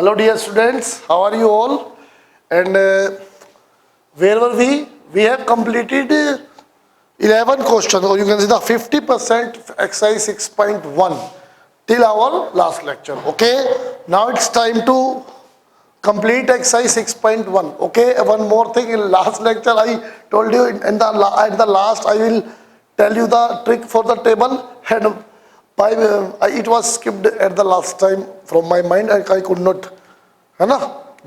Hello dear students, how are you all? And where were we? We have completed 11 questions, or you can see the 50% exercise 6.1 till our last lecture. Okay, now it's time to complete exercise 6.1. Okay, one more thing, in last lecture I told you at the last I will tell you the trick for the table, and it was skipped at the last time from my mind. I could not, है ना?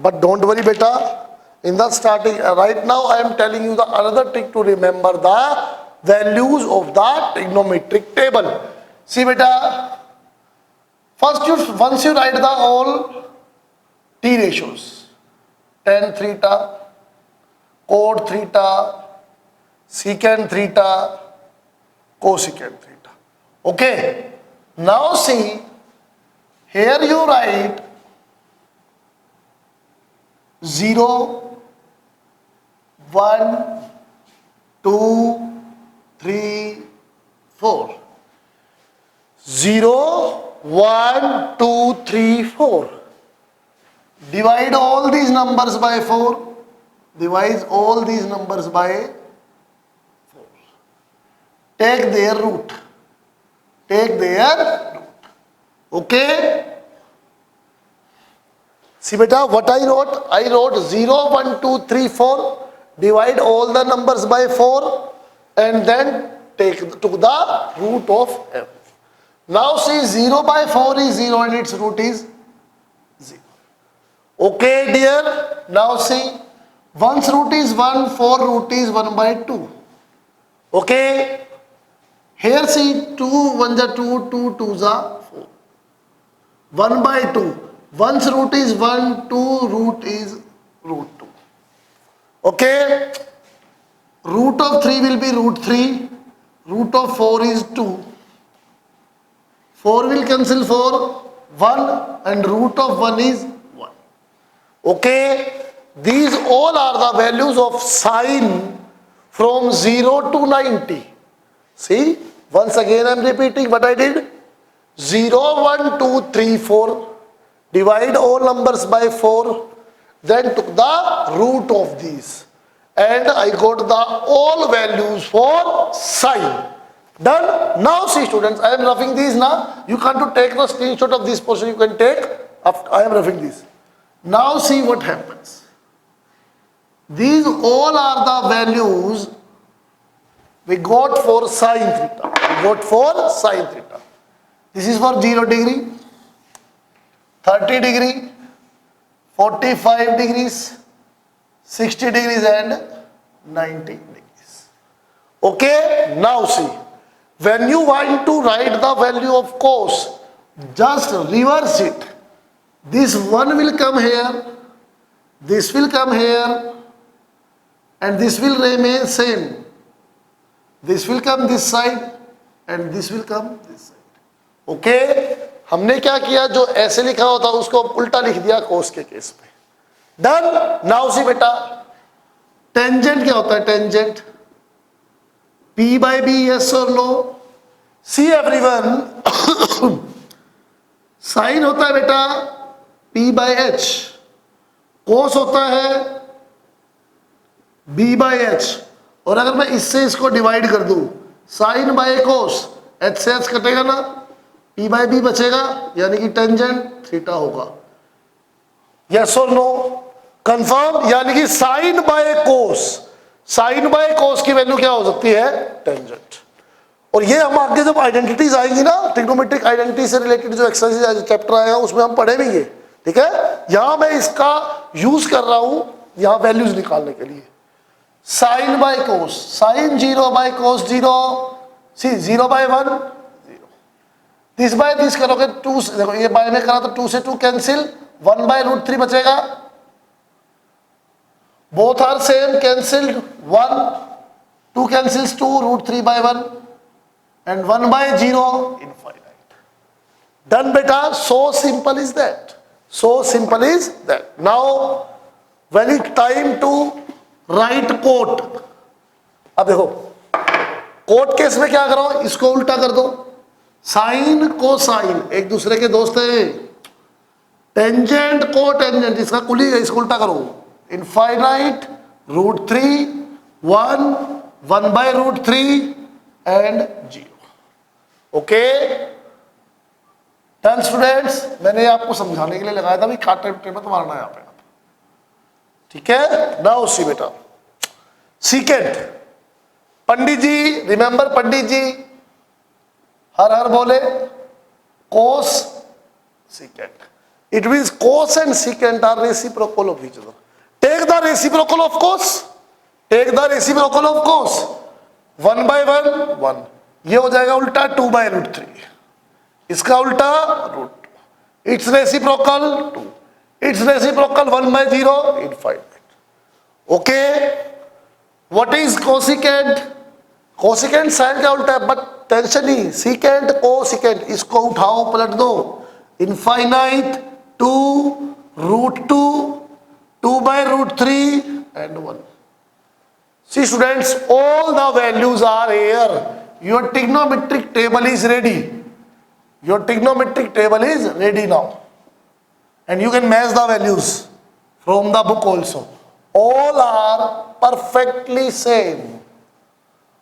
But don't worry beta, in the starting right now I am telling you the another trick to remember the values of the trigonometric table. See beta, first once you write the all t ratios, tan theta, cot theta, secant theta, cosecant theta. Okay, now see, here you write 0, 1, 2, 3, 4. 0, 1, 2, 3, 4. Divide all these numbers by 4. Divide all these numbers by 4. Take their root. Take their root. Okay? See beta, what I wrote? I wrote 0, 1, 2, 3, 4. Divide all the numbers by 4 and then take to the root of f. Now see, 0 by 4 is 0 and its root is 0. Okay dear, now see, 1's root is 1, 4 root is 1 by 2. Okay, here see, 2 1s are 2, 2 2s are 4. 1 by 2. 1's root is 1, 2 root is root 2. Okay, root of 3 will be root 3, root of 4 is 2. 4 will cancel 4, 1 and root of 1 is 1. Okay, these all are the values of sine from 0 to 90. See, once again I am repeating what I did. 0, 1, 2, 3, 4. Divide all numbers by 4, then took the root of these, and I got the all values for sine. Done. Now see students, I am roughing these now. You can't take the screenshot of this portion, you can take after I am roughing this. Now see what happens. These all are the values we got for sine theta. We got for sine theta. This is for 0 degree. 30 degree, 45 degrees, 60 degrees and 90 degrees. Okay, now see, when you want to write the value of cos, just reverse it. This 1 will come here, this will come here, and this will remain same. This will come this side and this will come this side. Okay, हमने क्या किया, जो ऐसे लिखा होता उसको उल्टा लिख दिया कोस के केस में. डन. नाउ सी बेटा, टेंजेंट क्या होता है? Tangent P by B, yes or no? See everyone, sine होता है बेटा P by H, कोस होता है B by H. और अगर मैं इससे इसको डिवाइड कर दूं, साइन बाय कोस, H से H कटेगा ना, P by B बचेगा, यानी कि टेंजेंट थीटा होगा. यस और नो? कंफर्म. यानी कि sine by cos, sine by cos की वैल्यू क्या हो सकती है? टेंजेंट. और ये हम आगे जब आइडेंटिटीज आएंगी ना, ट्रिग्नोमेट्रिक आइडेंटिटी से रिलेटेड जो एक्सरसाइज चैप्टर आएगा उसमें हम पढ़ेंगे. ठीक है, यहां मैं इसका यूज कर रहा हूं यहां वैल्यूज निकालने के लिए. Sine by cos, sine 0 by cos 0, see 0 by 1, this by this करोगे 2, देखो ये बाय में करा तो 2 से 2 कैंसिल, 1 बाय रूट 3 बचेगा. Both are same, cancelled 1, 2 cancels 2, root 3 by 1 and 1 by 0 infinite. Done बेटा. So simple is that. So simple is that. Now when it time to write cot. अब देखो कोट केस में क्या करो, इसको उल्टा कर दो. साइन को साइन एक दूसरे के दोस्त हैं. टेंजेंट को टेंजेंट, इसका कुली इसको उल्टा करो, infinite √3 1 1/√3 and 0। Okay done students, मैंने आपको समझाने के लिए लगाया था भाई काटे टेबल तो मारना है यहाँ पे, ठीक है। नाउ सी बेटा सीकेंट, पंडित जी रिमेंबर, पंडित जी हर हर बोले, कोस secant, it means cos and secant are reciprocal of each other, take the reciprocal of cos, take the reciprocal of cos, 1/1 1, ये हो जाएगा उल्टा 2/√3, इसका उल्टा √2, its reciprocal 2, its reciprocal 1/0 infinite। okay, what is cosecant? cosecant sine का उल्टा है, but tension नहीं, secant cosecant इसको उठाओ पलट दो, infinite 2 √2 2/√3 and 1। see students, all the values are here, your trigonometric table is ready, your trigonometric table is ready now, and you can match the values from the book also, all are perfectly same,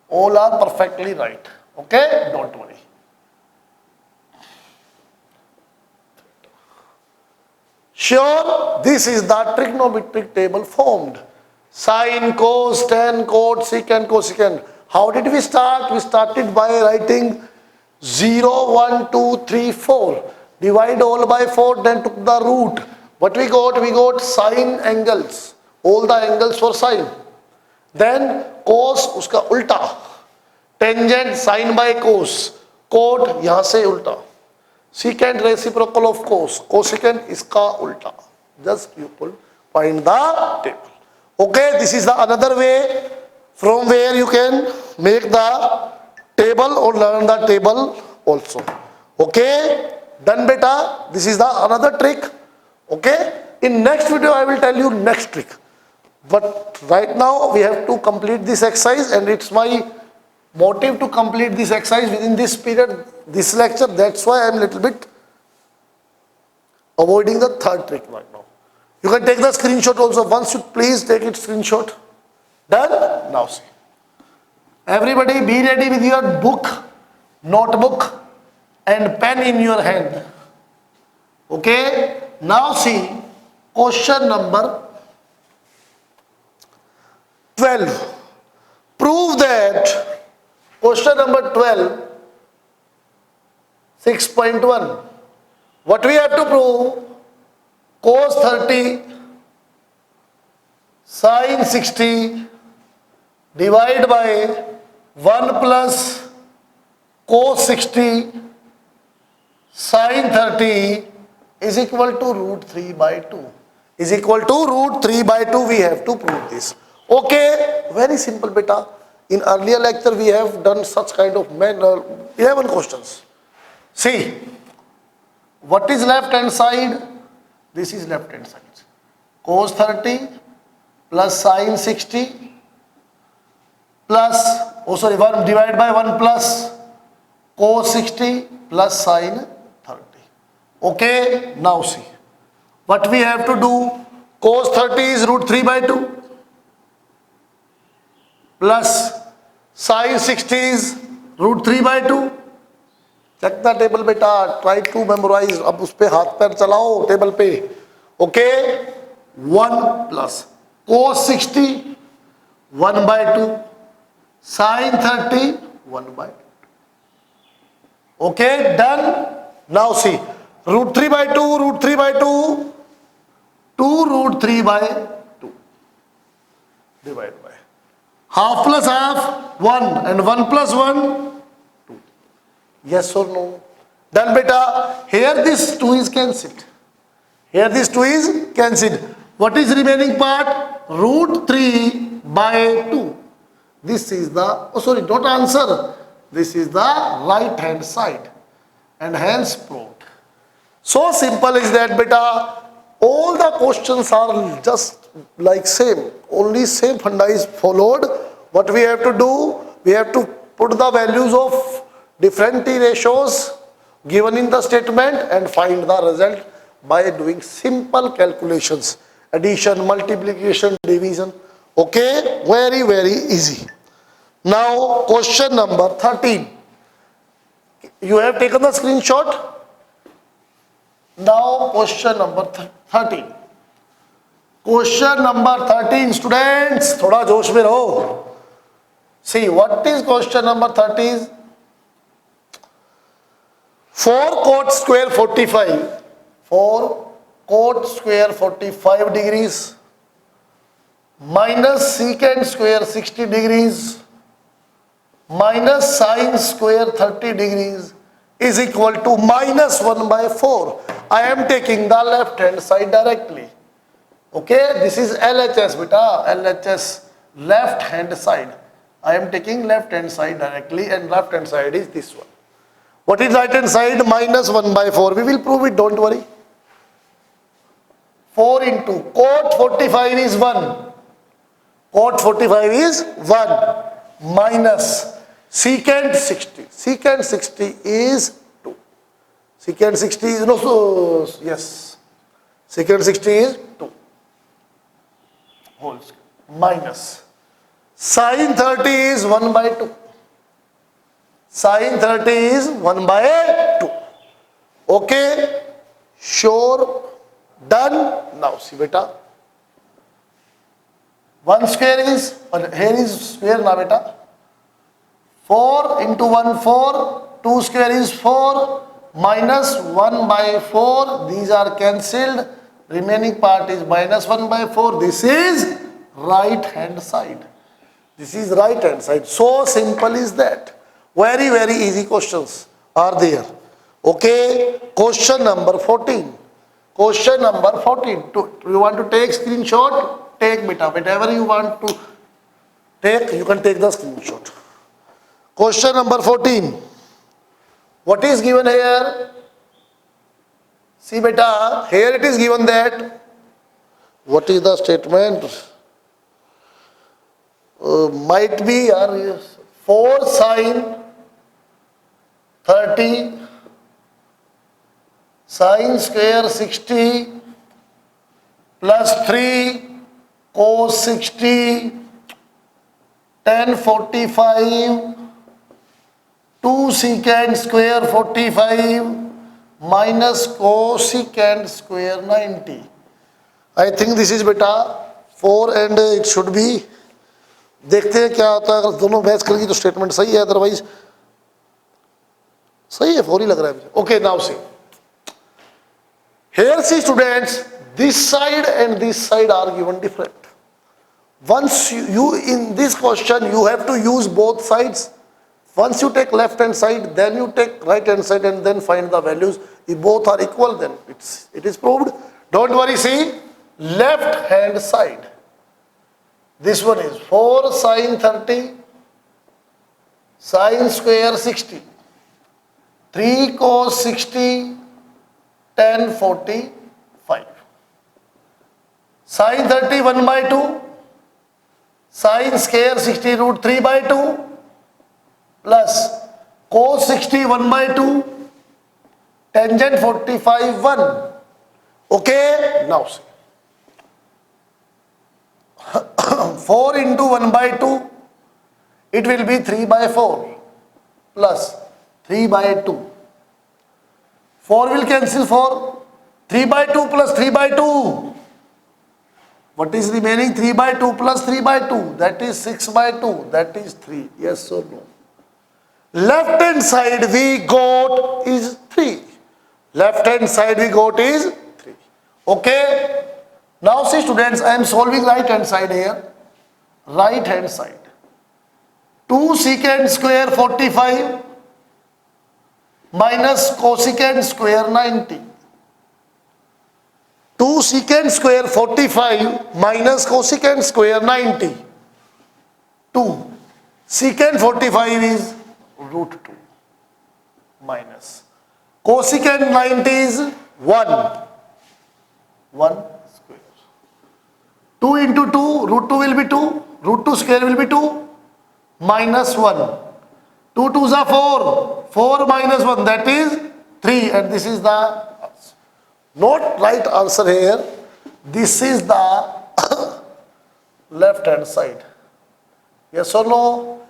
all are perfectly right, okay, don't worry। sure, this is the trigonometric table formed, sine, cos, tan, cot, secant, cosecant। how did we start? We started by writing 0 1 2 3 4, divide all by 4, then took the root, what we got sine angles, all the angles for sine, then cos उसका उल्टा, tangent sine by cos, cot यहां से उल्टा, secant reciprocal of cos, cosecant इसका उल्टा, just you will find the table। okay, this is the another way from where you can make the table or learn the table also। okay done beta, this is the another trick। okay, in next video I will tell you next trick, but right now we have to complete this exercise, and it's my motive to complete this exercise within this period, this lecture, that's why I'm little bit avoiding the third trick right now। you can take the screenshot also, once you please take it screenshot, done। now see, everybody be ready with your book, notebook and pen in your hand। okay, now see question number 12, prove that, question number 12 6.1, what we have to prove? cos 30 sin 60 divide by 1 plus cos 60 sin 30 is equal to √3/2, is equal to √3/2, we have to prove this। okay, very simple beta, in earlier lecture we have done such kind of 11 questions। see, what is left hand side? this is left hand side, cos 30 plus sin 60 plus 1 divided by 1 plus cos 60 plus sin 30। okay, now see what we have to do, cos 30 is √3/2 plus sin 60 is √3/2। check the table beta, try to memorize, अब उस पे हाथ पैर चलाओ table पे। Okay 1 plus cos 60 1/2 sin 30 1/2। okay, done। now see √3/2 √3/2 2 √3/2 divided by half plus half 1 and 1 plus 1 2। yes or no? done beta, here this 2 is cancelled, here this 2 is cancelled, what is remaining part? √3/2, this is the, oh sorry, not answer, this is the right hand side, and hence proved। so simple is that beta, all the questions are just like same, only same funda is followed। what we have to do, we have to put the values of different t ratios given in the statement and find the result by doing simple calculations, addition, multiplication, division. Okay, very easy. Now question number 13. You have taken the screenshot? Now question number 13. Question number 13, students, thoda josh mein raho. See, what is question number 13? 4 cot square 45. 4 cot square 45 degrees minus secant square 60 degrees minus sine square 30 degrees is equal to minus 1 by 4. I am taking the left hand side directly. Okay, this is LHS beta, LHS, left hand side. I am taking left hand side directly, and left hand side is this one. What is right hand side? Minus 1 by 4. We will prove it, don't worry. 4 into cot 45 is 1. Cot 45 is 1 minus secant 60. Secant 60 is 2. Secant 60 is no, so yes. Secant 60 is 2. Whole square. Minus sine 30 is 1 by 2. Sine 30 is 1 by 2. Okay. Sure. Done. Now see beta. 1 square is, here is square na beta. 4 into 1, 4. 2 square is 4. Minus 1 by 4. These are cancelled. Remaining part is minus 1 by 4. This is right hand side. This is right hand side. So simple is that. Very easy questions are there. Okay. Question number 14. Question number 14. You want to take screenshot? Take beta. Whatever you want to take, you can take the screenshot. Question number 14. What is given here? See beta, here it is given that, what is the statement? Might be 4 sine 30 sine square 60 plus 3 cos 60 tan 45 2 secant square 45 minus cosecant square 90. I think this is beta 4 and it should be. देखते हैं क्या होता है. अगर दोनों match करेंगी तो statement सही है, अदरवाइज सही है, 4 ही लग रहा है मुझे. Okay, now see here, see students, this side and this side are given different. Once you in this question you have to use both sides. Once you take left hand side, then you take right hand side and then find the values. If both are equal, then it is proved. Don't worry. See, left hand side. This one is 4 sine 30 sine square 60 3 cos 60 tan 45. Sine 30 1 by 2 sine square 60 root 3 by 2 plus cos 60 1 by 2 tangent 45 1. Okay, now see 4 into 1 by 2, it will be 3 by 4 plus 3 by 2. 4 will cancel 4. 3 by 2 plus 3 by 2. What is remaining? 3 by 2 plus 3 by 2. That is 6 by 2. That is 3. Yes or no? Left hand side we got is 3. Left hand side we got is 3. Okay. Now see students, I am solving right hand side here. Right hand side. 2 secant square 45 minus cosecant square 90. 2 secant square 45 minus cosecant square 90. 2. Secant 45 is root 2 minus cosecant 90 is 1. 1 square. 2 into 2, root 2 will be 2. Root 2 square will be 2 minus 1. 2 2s are 4. 4 minus 1, that is 3, and this is the answer. Not right answer here. This is the left hand side. Yes or no?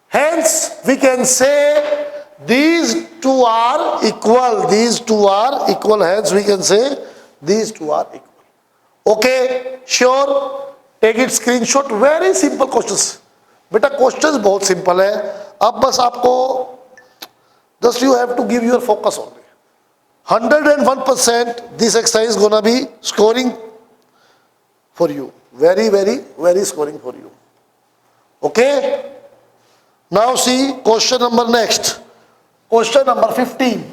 Hence, we can say these two are equal. These two are equal. Hence, we can say these two are equal. Okay, sure. Take it screenshot. Very simple questions. बेटा questions बहुत simple है. अब बस आपको just you have to give your focus only. 101% this exercise is gonna be scoring for you. Very, very, very scoring for you. Okay. Now see question number next. Question number 15.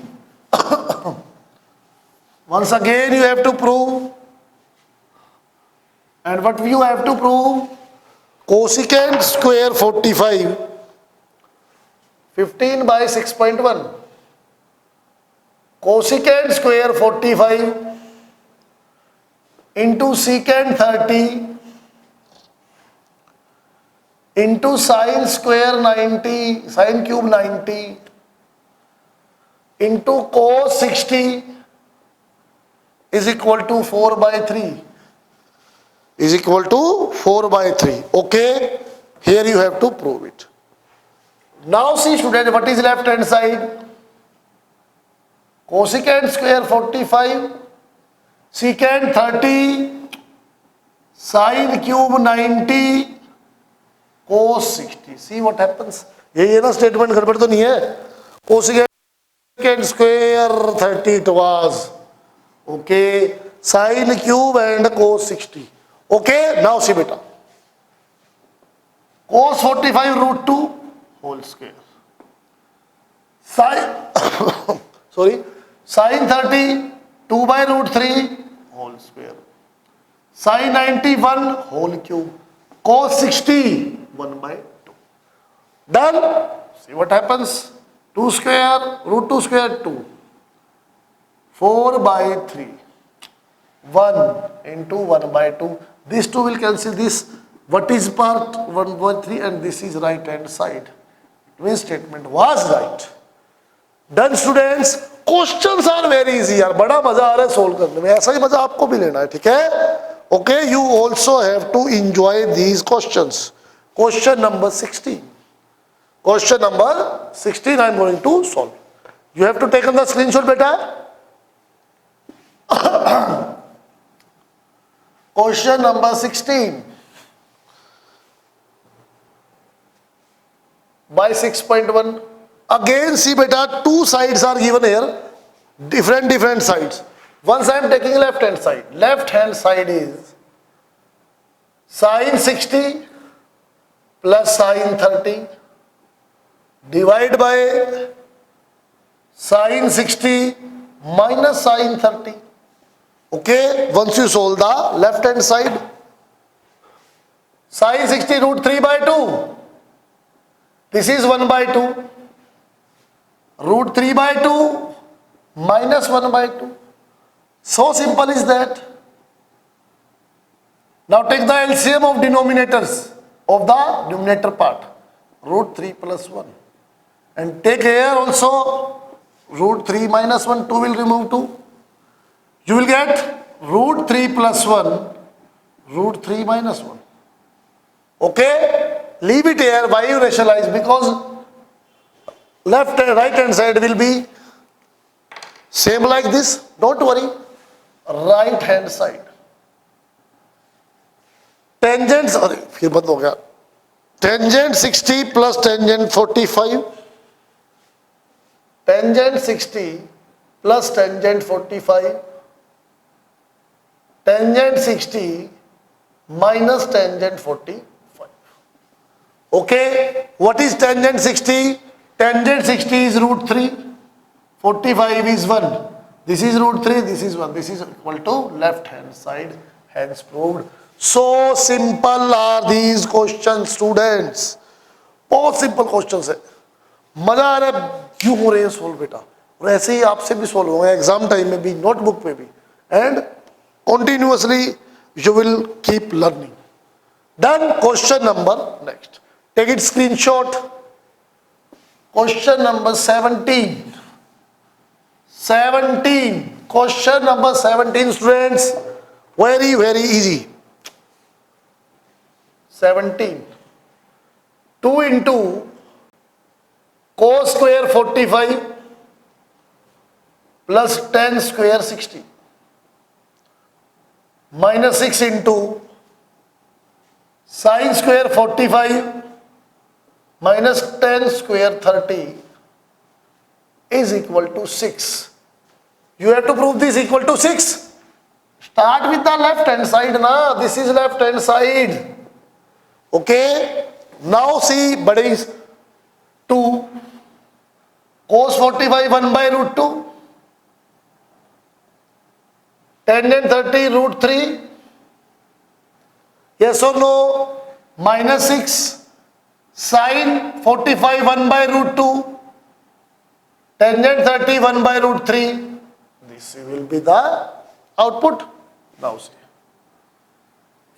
Once again you have to prove. And what you have to prove? Cosecant square 45. 15 by 6.1. Cosecant square 45 into secant 30 into sine square 90, sine cube 90 into cos 60 is equal to 4 by 3. Is equal to 4 by 3. Okay, here you have to prove it. Now see student, what is left hand side? Cosecant square 45, secant 30, sine cube 90, cos 60. See what happens? यही है ना statement, गड़बड़ तो नहीं है. Cosecant square 30 it was. Okay, sine cube and cos 60. Okay, now see beta. Cos 45 root 2 whole square. Sine, sorry, sine 30 2 by root 3 whole square. Sine 91 whole cube. Cos 60 1 by 2. Done. See what happens? 2 square root 2 square 2. 4 by 3. 1 into 1 by 2. These two will cancel this. What is part 1 by 3 and this is right hand side. It means statement was right. Done students. Questions are very easy यार. बड़ा मजा आ रहा है solve करने में. ऐसा ही मजा आपको भी लेना है, ठीक है? Okay, you also have to enjoy these questions. Question number 16. Question number 16 I am going to solve. You have to take on the screenshot beta. Question number 16 by 6.1. Again see beta, two sides are given here, different sides. Once I am taking left hand side. Left hand side is sine 60 plus sine 30 divide by sine 60 minus sine 30. Okay, once you solve the left hand side, sine 60 root 3 by 2. This is 1 by 2. Root 3 by 2 minus 1 by 2. So simple is that. Now take the LCM of denominators of the numerator part. Root 3 plus 1. And take here also root 3 minus 1, 2 will remove 2. You will get root 3 plus 1, root 3 minus 1. Okay? Leave it here. Why you rationalize? Because left and right hand side will be same like this. Don't worry. Right hand side. Tangent, sorry, फिर बंद हो गया. Tangent 60 plus tangent 45. Tangent 60 plus tangent 45. Tangent 60 minus tangent 45. Okay, what is tangent 60? Tangent 60 is root 3. 45 is 1. This is root 3, this is 1. This is equal to left hand side. Hence proved. So simple are these questions students. बहुत simple questions है. मजा आ रहा है क्यों हो रहे हैं solve बेटा. और ऐसे ही आपसे भी सोल्व होंगे एग्जाम टाइम में भी, नोटबुक पे भी. And continuously you will keep learning. Done. Question number next. Take it screenshot. Question number 17. 17. Question number 17, students. Very, very easy. 17. 2 into cos square 45 plus 10 square 60 minus 6 into sin square 45 minus 10 square 30 is equal to 6. You have to prove this equal to 6. Start with the left hand side na. This is left hand side. Okay. Now see, buddies, 2 cos 45 1 by root 2, 10 and 30 root 3. Yes or no? Minus 6 sin 45 1 by root 2, 10 and 30 1 by root 3. This will be the output. Now see,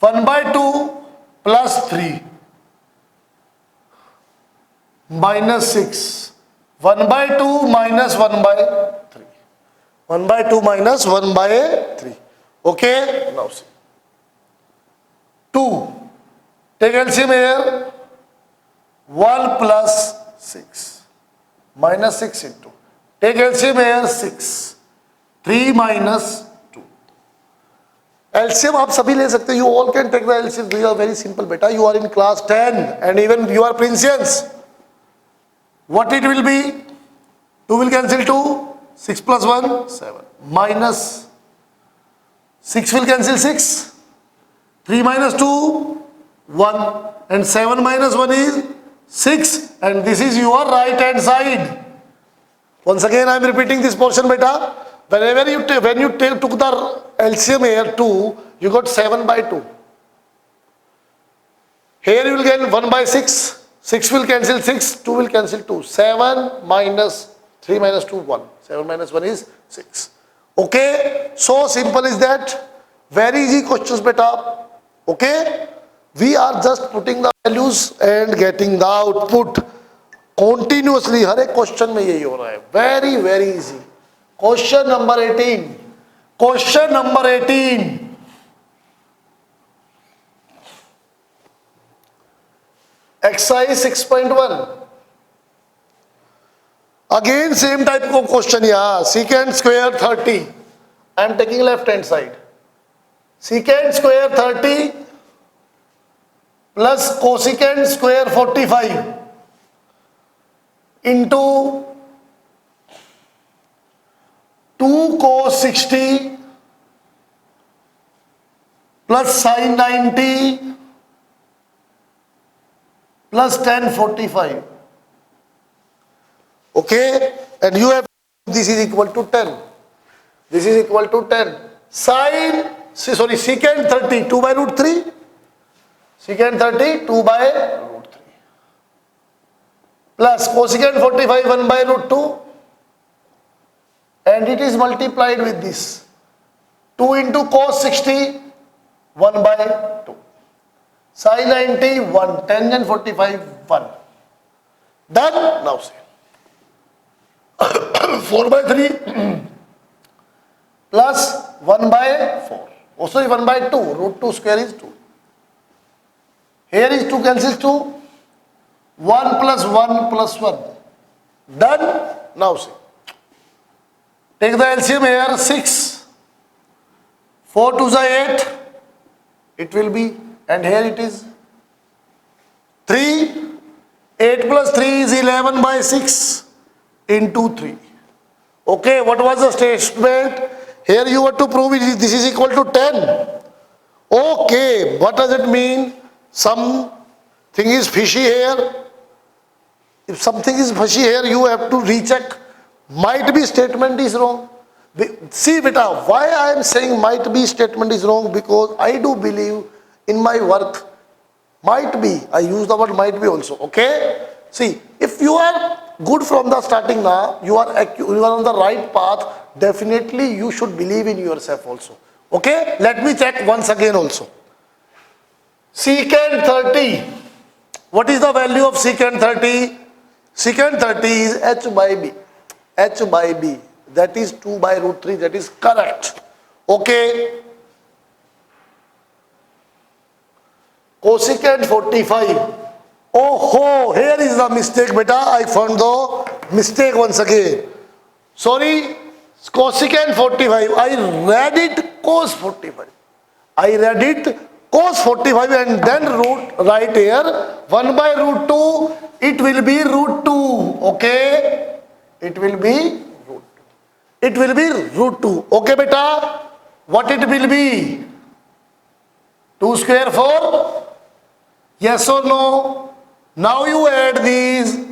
1 by 2 plus 3 minus 6, 1 by 2 minus 1 by 3, 1 by 2 minus 1 by 3. Okay. Now see, 2, take LCM here, 1 plus 6 minus 6 into, take LCM here, 6, 3 minus 2. LCM आप सभी ले सकते, you all can take the LCM. These are very simple beta. You are in class 10 and even you are Princians. What it will be? 2 will cancel 2, 6 plus 1, 7, minus 6 will cancel 6, 3 minus 2, 1, and 7 minus 1 is 6, and this is your right hand side. Once again I am repeating this portion beta. Whenever you took the LCM here 2, you got 7 by 2. Here you will get 1 by 6. 6 will cancel 6, 2 will cancel 2. 7 minus 3 minus 2, 1. 7 minus 1 is 6. Okay, so simple is that. Very easy questions beta. Okay, we are just putting the values and getting the output continuously. हर एक question में यही हो रहा है. Very, very easy. Question number 18. Question number 18. Exercise 6.1. Again same type of question. Yeah, secant square 30. I am taking left hand side. Secant square 30 plus cosecant square 45 into 2 cos 60 plus sin 90 plus tan 45. Okay, and you have, this is equal to 10. This is equal to 10. Secant 30, 2 by root 3. Secant 30, 2 by root 3. Plus cosecant 45, 1 by root 2. And it is multiplied with this. 2 into cos 60, 1 by 2. Sin 90, 1. Tangent 45, 1. Done? Now see. 4 by 3 plus 1 by 4. Oh, sorry, 1 by 2. Root 2 square is 2. Here is 2 cancels 2. 1 plus 1 plus 1. Done? Now see. Take the LCM here. 6. 4 to the 8. It will be, and here it is 3. 8 plus 3 is 11 by 6 into 3. Okay, what was the statement? Here you have to prove it, this is equal to 10. Okay, what does it mean? Something is fishy here. If something is fishy here, you have to recheck. Might be statement is wrong. See beta, why I am saying might be statement is wrong? Because I do believe in my work. Might be, I use the word might be also. Okay, see, if you are good from the starting now, you are on the right path. Definitely you should believe in yourself also. Okay, let me check once again also. Secant 30. What is the value of secant 30? Secant 30 is h by b. H by b. That is 2 by root 3. That is correct. Okay. Cosecant 45. Oh, here is the mistake, beta. I found the mistake once again. Sorry, cosecant 45. I read it cos 45. I read it cos 45 and then right here 1 by root 2. It will be root 2. Okay. It will be root 2. It will be root 2. Okay, beta. What it will be? 2 square 4? Yes or no? Now you add these.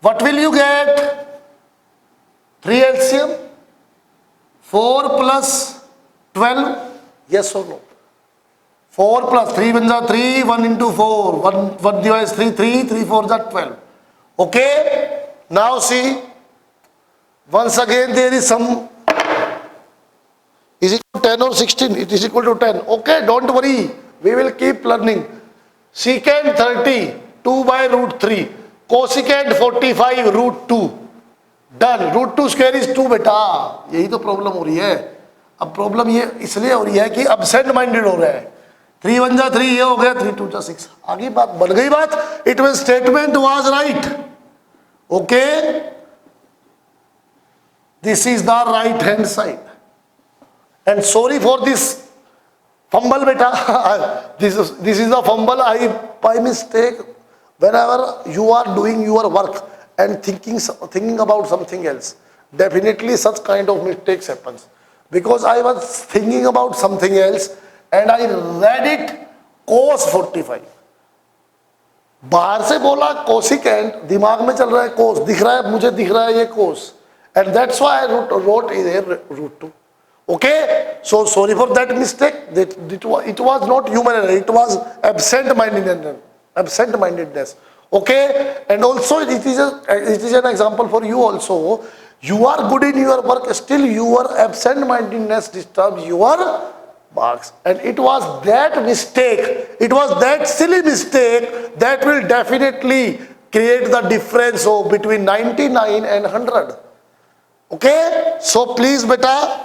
What will you get? 3 LCM. 4 plus 12. Yes or no? 4 plus 3 1 is 3. 1 into 4. 1 divides 3. 3 4 is 12. Okay. Now see. Once again there is some. Is it 10 or 16? It is equal to 10. Okay. Don't worry. We will keep learning. Secant 30, 2 by root 3. Cosecant 45, root 2. Done. Root 2 square is 2 बेटा. यही तो problem हो रही है. अब problem ये इसलिए हो रही है कि absent minded हो रहा है. 3 1 जा 3 ये हो गया, 3 2 जा 6. आगे बात बन गई बात. It means statement was right. Okay. This is the right hand side. And sorry for this fumble beta. This is the fumble. I by mistake, whenever you are doing your work and thinking about something else, definitely such kind of mistakes happens. Because I was thinking about something else and I read it cos 45. बाहर से बोला cosecant, दिमाग में चल रहा है कोस, दिख रहा है मुझे, दिख रहा है ये कोस, and that's why I wrote here root 2. Okay, so sorry for that mistake. It was not human error. It was absent-mindedness. Okay, and also it is an example for you also. You are good in your work, still your absent-mindedness disturbs your marks. And it was that mistake. It was that silly mistake that will definitely create the difference between 99 and 100. Okay, so please, beta.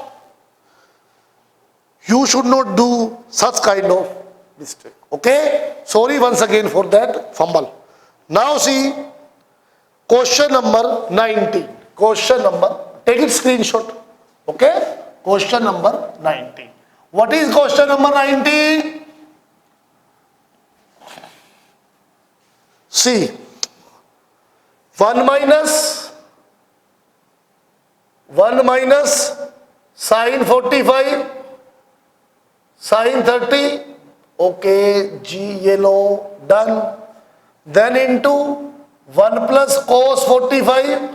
You should not do such kind of mistake. Okay? Sorry once again for that fumble. Now see, question number 19. Question number, take it screenshot. Okay? Question number 19. What is question number 19? See, 1 minus sin 45 sin 30, okay, G yellow, done. Then into 1 plus cos 45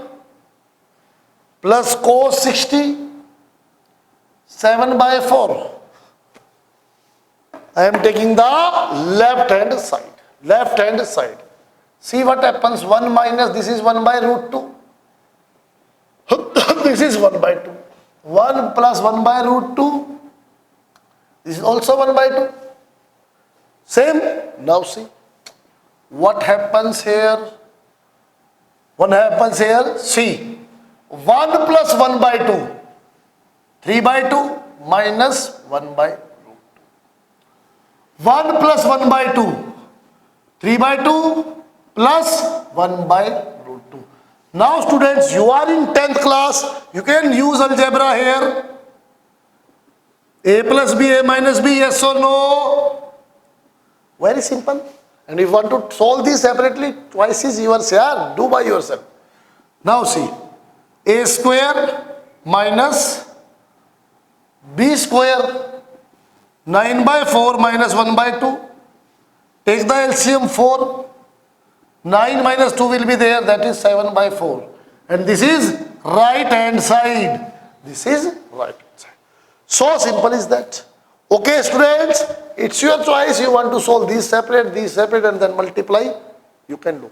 plus cos 60, 7 by 4. I am taking the left hand side. Left hand side. See what happens. 1 minus, this is 1 by root 2. This is 1 by 2. 1 plus 1 by root 2. This is also 1 by 2. Same. Now see. What happens here? What happens here? See. 1 plus 1 by 2. 3 by 2 minus 1 by root 2. 1 plus 1 by 2. 3 by 2 plus 1 by root 2. Now students, you are in 10th class. You can use algebra here. A plus B, A minus B, yes or no? Very simple. And if you want to solve this separately, twice is yours, yeah? Do by yourself. Now see, A square minus B square, 9 by 4 minus 1 by 2. Take the LCM 4. 9 minus 2 will be there, that is 7 by 4. And this is right hand side. This is right hand side. So simple is that. Okay students, it's your choice. You want to solve these separate and then multiply. You can do.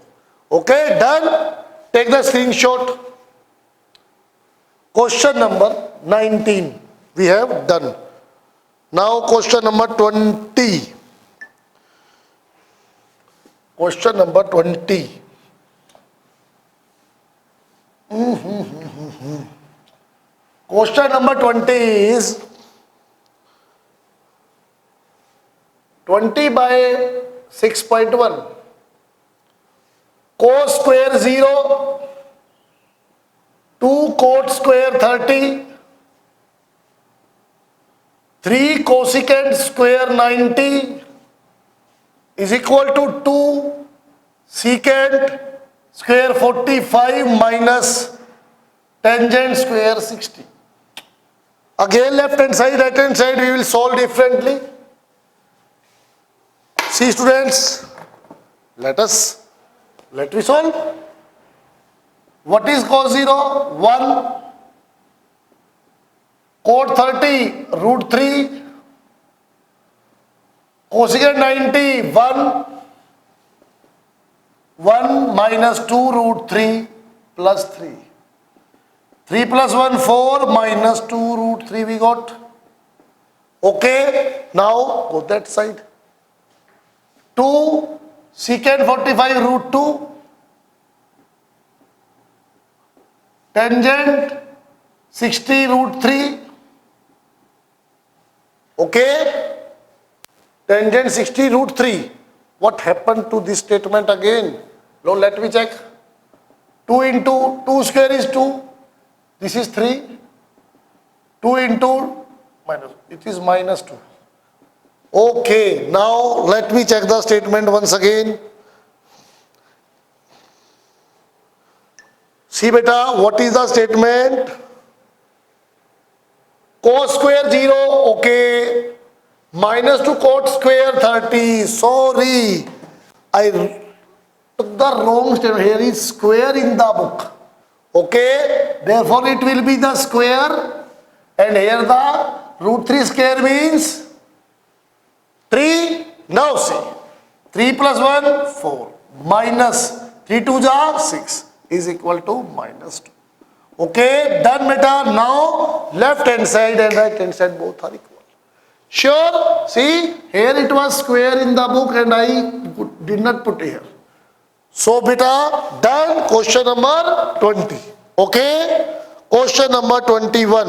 Okay, done. Take the screenshot. Question number 19. We have done. Now question number 20. Question number 20. Question number 20 is 20 by 6.1. Cos square 0, 2 cot square 30, 3 cosecant square 90 is equal to 2 secant square 45 minus tangent square 60. Again left hand side, right hand side we will solve differently. See students, let we solve. What is cos 0? 1. Cot 30 root 3. Cosecant 90 1. 1 minus 2 root 3 plus 3. 3 plus 1 4 minus 2 root 3 we got. Okay, now go that side. 2 secant 45 root 2 tangent 60 root 3. Okay, tangent 60 root 3. What happened to this statement again? Now let me check. 2 into 2 square is 2. This is 3. 2 into minus, it is minus 2. Okay, now let me check the statement once again. See beta, what is the statement? Cos square 0, okay. Minus 2 cot square 30. Sorry, I took the wrong statement. Here is square in the book. Okay, therefore it will be the square, and here the root 3 square means 3. Now see, 3 plus 1 4 minus 3 2 ja 6 is equal to minus 2. Okay, done beta. Now left hand side and right hand side both are equal. Sure, see here it was square in the book and I did not put here. So beta, done. Question number 20. Okay, question number 21.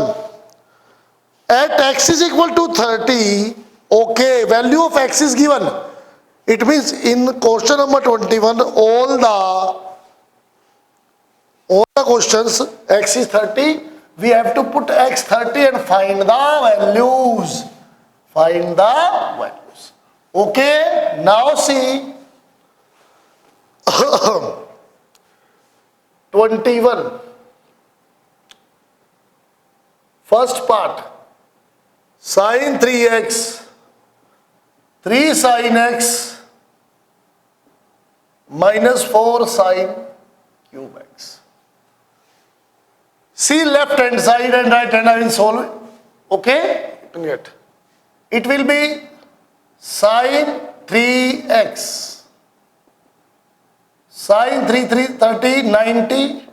At x is equal to 30, okay, value of x is given. It means in question number 21, all the questions, x is 30, we have to put x 30 and find the values. Find the values. Okay, now see 21. First part, sin 3x, 3 sin x minus 4 sin cube x. See left hand side and right hand, I will solve it. Okay? It will be sin 3x, sin 30, 90,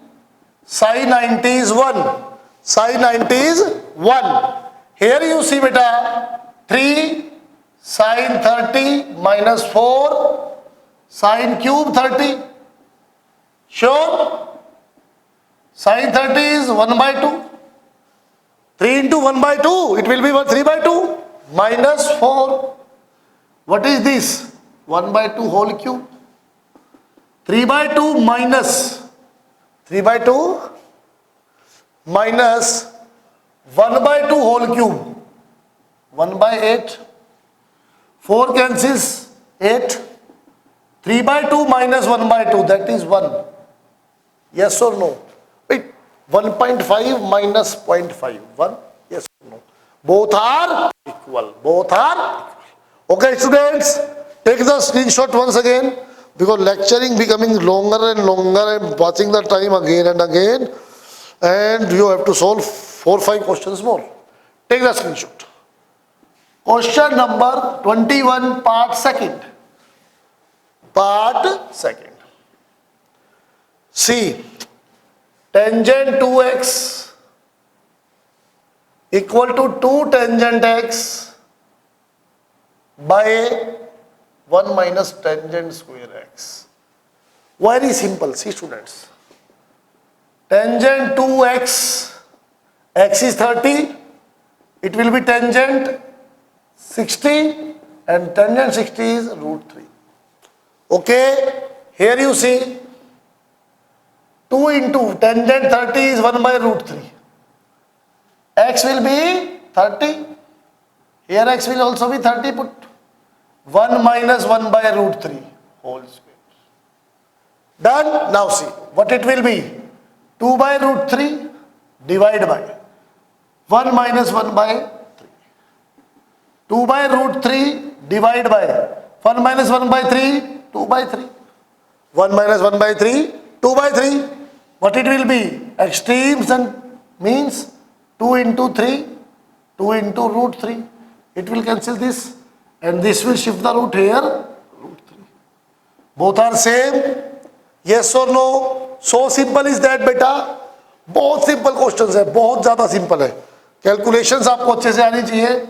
sin 90 is 1. Sin 90 is 1. Here you see beta, 3 sin 30 minus 4 sin cube 30. Sure? Sin 30 is 1 by 2. 3 into 1 by 2, it will be 3 by 2 minus 4. What is this? 1 by 2 whole cube. 3 by 2 minus 3 by 2 minus 1 by 2 whole cube. 1 by 8. 4 cancels 8. 3 by 2 minus 1 by 2, that is 1. Yes or no? Wait, 1.5 minus 0.5. 1? Yes or no? Both are equal. Both are equal. Okay, students, take the screenshot once again, because lecturing becoming longer and longer and watching the time again and again, and you have to solve 4-5 questions more. Take the screenshot. Question number 21, part 2nd. Part 2nd. See, tangent 2x equal to 2 tangent x by 1 minus tangent square x. Very simple. See students, tangent 2x x is 30, it will be tangent 60 and tangent 60 is root 3. Okay, here you see 2 into tangent 30 is 1 by root 3. X will be 30. Here x will also be 30 put. 1 minus 1 by root 3 whole square. Done. Now see what it will be. 2 by root 3 divide by 1 minus 1 by 3. 2 by root 3 divide by 1 minus 1 by 3, 2 by 3. 1 minus 1 by 3, 2 by 3. What it will be? Extremes and means 2 into 3, 2 into root 3. It will cancel this and this will shift the root here, root 3. Both are same. Yes or no? So simple is that बेटा. बहुत simple questions है, बहुत ज़्यादा simple है. Calculations आपको अच्छे से आनी चाहिए.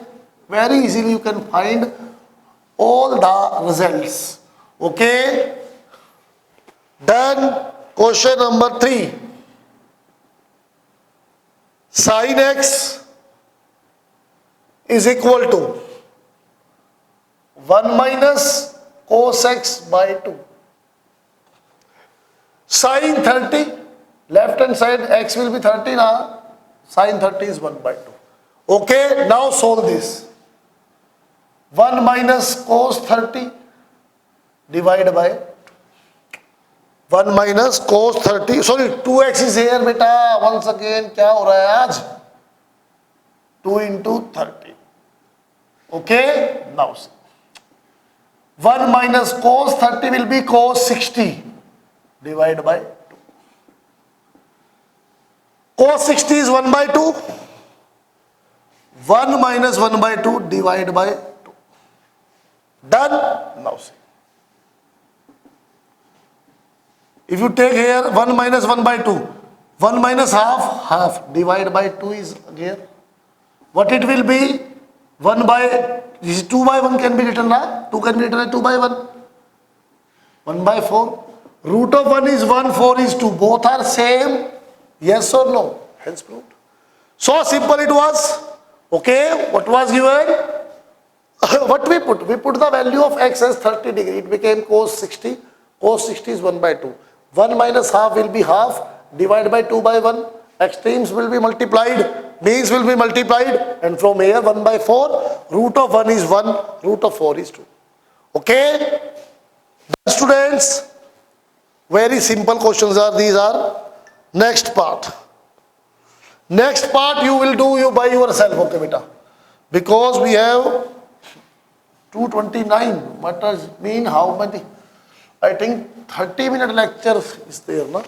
Very easily you can find all the results. Okay? Done. Question number 3. Sin x is equal to 1 minus cos x by 2. Sin 30, left hand side x will be 30 now. Sin 30 is 1 by 2. Okay, now solve this. 1 minus cos 30 divided by 1 minus cos 30, sorry 2x is here beta, once again क्या हो रहा है आज? 2 into 30. Okay, now see. 1 minus cos 30 will be cos 60 divided by 2. Cos 60 is 1 by 2. 1 minus 1 by 2 divided by 2. Done. Now see. If you take here 1 minus 1 by 2, 1 minus half, half divided by 2 is here. What it will be? 1 by, this is 2 by 1 can be written now. 2 can be written as 2 by 1. 1 by 4. Root of 1 is 1, 4 is 2. Both are same. Yes or no? Hence proved. So simple it was. Okay, what was given? What we put? We put the value of x as 30 degree. It became cos 60. Cos 60 is 1 by 2. 1 minus half will be half. Divided by 2 by 1. Extremes will be multiplied. Means will be multiplied. And from here 1 by 4. Root of 1 is 1. Root of 4 is 2. Okay? Done, students? Very simple questions are these are. Next part. Next part you will do you by yourself. Okay, beta. Because we have 229. What does mean? How many? I think 30-minute lecture is there, no?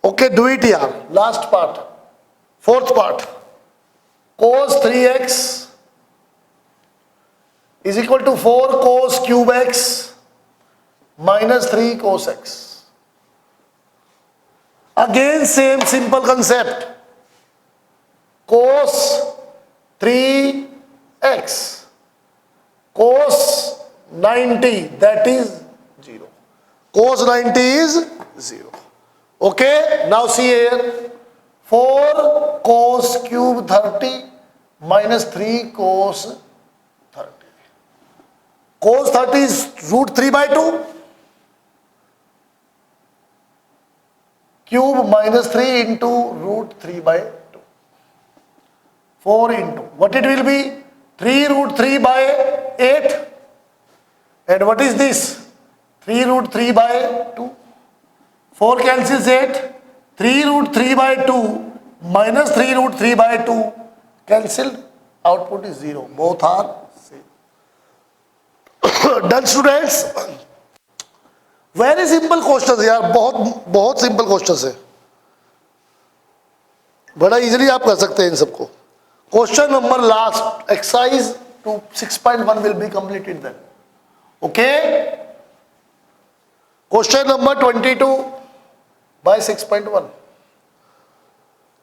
Okay, do it here. Last part. Fourth part. Cos 3x is equal to 4 cos cube x minus 3 cos x. Again same simple concept. Cos 3x cos 90, that is 0. Cos 90 is 0. Okay, now see here. 4 cos cube 30 minus 3 cos 30. Cos 30 is root 3 by 2. Cube minus 3 into root 3 by 2. 4 into, what it will be? 3 root 3 by 8. And what is this? 3 root 3 by 2. 4 cancels 8. 3 root 3 by 2 minus 3 root 3 by 2 cancelled. Output is 0. Both are same. Done, students? Very simple questions यार, बहुत simple questions है. बड़ा easily आप कर सकते हैं इन सबको. Question number last, exercise to 6.1 will be completed then. Okay? Question number 22 by 6.1.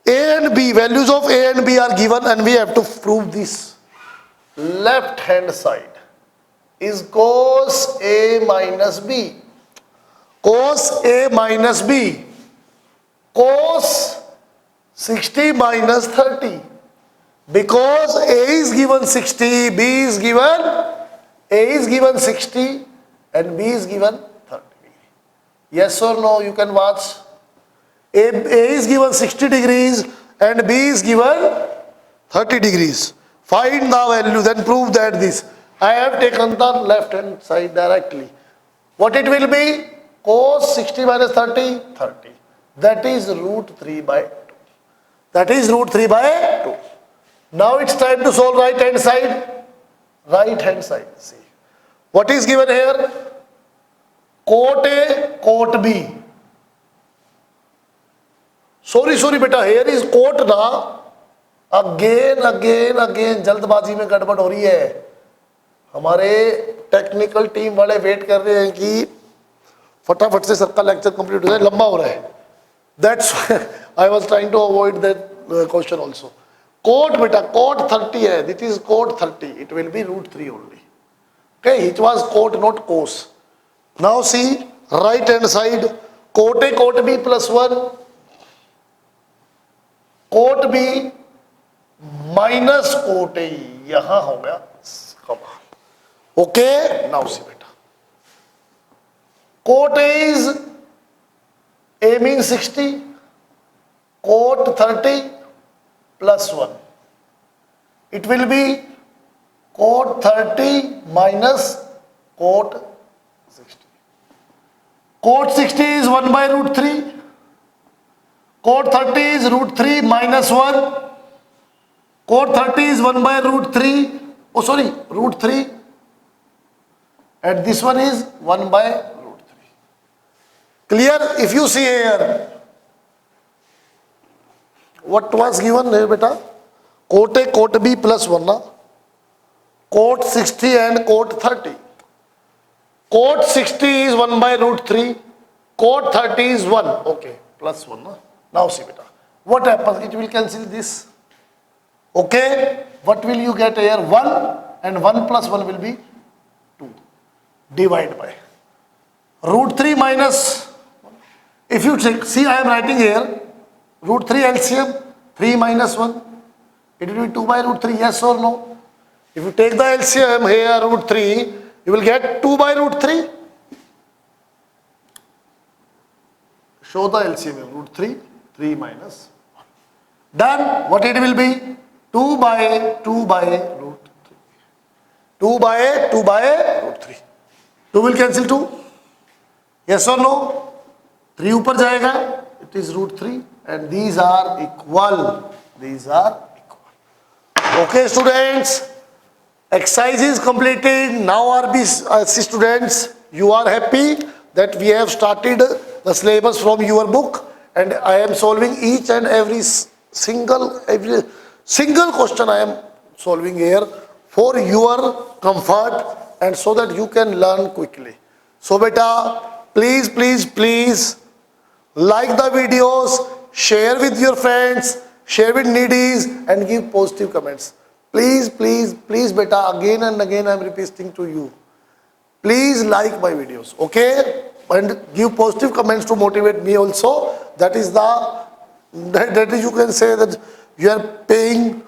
A and B, values of A and B are given and we have to prove this. Left hand side is cos A minus B. Cos A minus B. Cos 60 minus 30. Because A is given 60, B is given, A is given 60 and B is given 30 degree. Yes or no, you can watch. A is given 60 degrees and B is given 30 degrees. Find the value, then prove that this. I have taken the left hand side directly. What it will be? Cos 60 minus 30, 30. That is root 3 by 2. That is root 3 by 2. Now it's time to solve right hand side. Right hand side. See. What is given here? Cot A, cot B. Sorry beta, here is cot na. Again, जल्दबाजी में गड़बड़ हो रही है. हमारे technical team वाले wait कर रहे हैं कि फटाफट से सबका लेक्चर कंप्लीट हो जाए, लंबा हो रहा है. That's I was trying to avoid that question also. Cot beta, cot 30 है. This is cot 30. It will be root 3 only. Okay, it was cot, not cos. Now see right hand side. Cot A, cot B plus 1. Cot B minus cot A. यहाँ हो गया. Okay, now see beta. Cot A is, A means 60, cot 30 plus 1. It will be cot 30 minus cot 60. Cot 60 is 1 by root 3. Cot 30 is root 3 minus 1. Cot 30 is 1 by root 3. Oh sorry, root 3. And this one is 1 by root 3. Clear? If you see here, what was given here beta? Cot A, cot B plus 1 na? Cot 60 and cot 30. Cot 60 is 1 by root 3. Cot 30 is 1. Okay, plus 1 na? Now see beta. What happens? It will cancel this. Okay, what will you get here? 1 and 1 plus 1 will be 2. Divide by root 3 minus, if you check, see I am writing here root 3 LCM, 3 minus 1, it will be 2 by root 3, yes or no? If you take the LCM here root 3, you will get 2 by root 3. Show the LCM here, root 3, 3 minus 1. Done. What it will be? 2 by root 3. 2 by root 3. 2 will cancel 2. Yes or no? 3 ऊपर जाएगा. It is root 3 and these are equal. These are equal. Okay students, exercise is completed. Now RBC students, you are happy that we have started the syllabus from your book and I am solving each and every single question I am solving here for your comfort and so that you can learn quickly. So beta, please like the videos, share with your friends, share with needies and give positive comments. Please beta, again and again I am repeating to you. Please like my videos, okay? And give positive comments to motivate me also. That is you can say that you are paying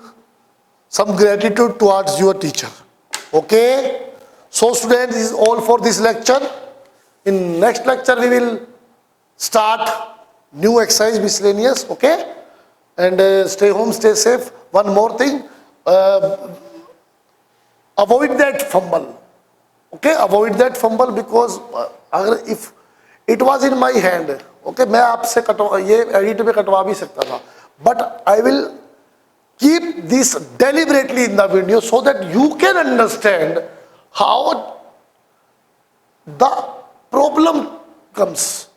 some gratitude towards your teacher. Okay? So students, this is all for this lecture. In next lecture we will start new exercise miscellaneous. Okay? And stay home, stay safe. One more thing, avoid that fumble. Okay? Avoid that fumble because if it was in my hand, okay, मैं आपसे ये edit में कटवा भी सकता था, but I will keep this deliberately in the video so that you can understand how the problem comes.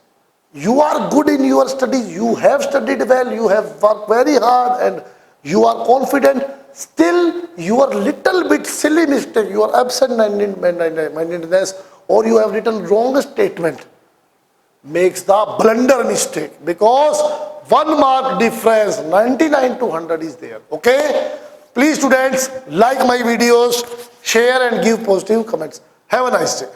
You are good in your studies, you have studied well, you have worked very hard and you are confident. Still, your little bit silly mistake, your absent-mindedness or you have written wrong statement makes the blunder mistake because 1 mark difference, 99 to 100 is there. Okay? Please students, like my videos, share and give positive comments. Have a nice day.